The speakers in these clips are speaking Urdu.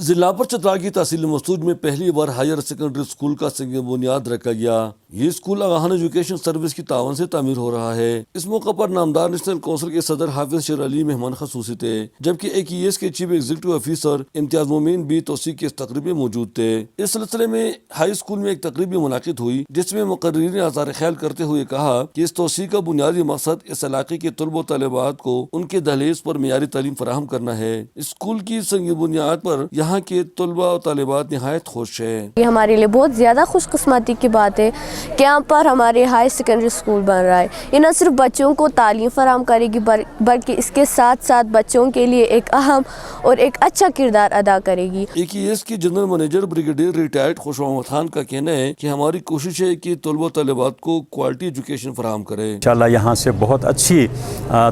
ضلع پر چترال کی تحصیل مستوج میں پہلی بار ہائر سیکنڈری اسکول کا سنگ بنیاد رکھا گیا۔ یہ اسکول آغاہان ایجوکیشن سروس کی تعاون سے تعمیر ہو رہا ہے۔ اس موقع پر نامدار نیشنل کونسل کے صدر حافظ شیر علی مہمان خصوصی تھے، جبکہ AKES کے چیف ایگزیکٹو آفیسر امتیاز مومن بھی توسیع کی اس تقریب میں موجود تھے۔ اس سلسلے میں ہائی اسکول میں ایک تقریب بھی منعقد ہوئی، جس میں مقررین نے اظہار خیال کرتے ہوئے کہا کہ اس توسیع کا بنیادی مقصد اس علاقے کے طلبہ و طالبات کو ان کے دہلیز پر معیاری تعلیم فراہم کرنا ہے۔ اسکول کی سنگ بنیاد پر یہاں کے طلبہ و طالبات نہایت خوش ہیں۔ یہ ہمارے لیے بہت زیادہ خوش قسمتی کی بات ہے کہ یہاں پر ہمارے ہائی سیکنڈری اسکول بن رہا ہے۔ یہ نہ صرف بچوں کو تعلیم فراہم کرے گی بلکہ اس کے ساتھ ساتھ بچوں کے لیے ایک اہم اور ایک اچھا کردار ادا کرے گی۔ AKES کے general manager brigadier retired Khush Muhammad Khan کا کہنا ہے کہ ہماری کوشش ہے کہ طلبہ و طالبات کو کوالٹی ایجوکیشن فراہم کرے۔ انشاءاللہ یہاں سے بہت اچھی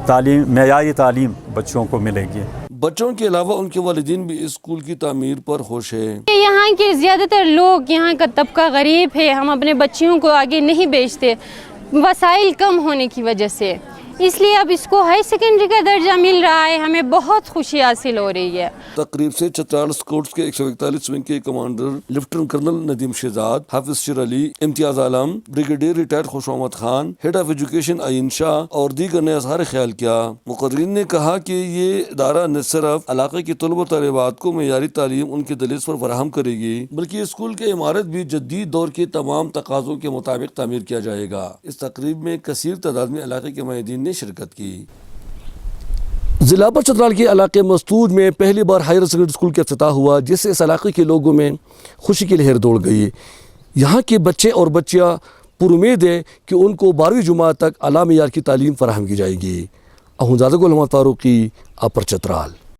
تعلیم، معیاری تعلیم بچوں کو ملے گی۔ بچوں کے علاوہ ان کے والدین بھی اسکول کی تعمیر پر خوش ہیں۔ یہاں کے زیادہ تر لوگ، یہاں کا طبقہ غریب ہے، ہم اپنے بچیوں کو آگے نہیں بھیجتے وسائل کم ہونے کی وجہ سے، اس لیے اب اس کو ہائی سیکنڈری کا درجہ مل رہا ہے، ہمیں بہت خوشی حاصل ہو رہی ہے۔ تقریب سے چترال اسکورٹس کے 141 ونگ کے commander lieutenant colonel Nadeem Shahzad, Hafiz Sher Ali, Imtiaz Alam, brigadier retired Khush Muhammad Khan, head of education Ain Shah اور دیگر نے اظہار خیال کیا۔ مقررین نے کہا کہ یہ ادارہ نہ صرف علاقے کے طلبہ و طالبات کو معیاری تعلیم ان کے دہلیز پر فراہم کرے گی، بلکہ اسکول کی عمارت بھی جدید دور کے تمام تقاضوں کے مطابق تعمیر کیا جائے گا۔ اس تقریب میں کثیر تعداد میں علاقے کے معیدین نے شرکت کی۔ ضلع پر چترال کے علاقے مستوج میں پہلی بار ہائر سیکنڈری اسکول کا افتتاح ہوا، جس سے اس علاقے کے لوگوں میں خوشی کی لہر دوڑ گئی۔ یہاں کے بچے اور بچیاں پر امید ہے کہ ان کو 12ویں جماعت تک اعلیٰ معیار کی تعلیم فراہم کی جائے گی۔ احمد زادہ گل محمد فاروقی، اپر چترال۔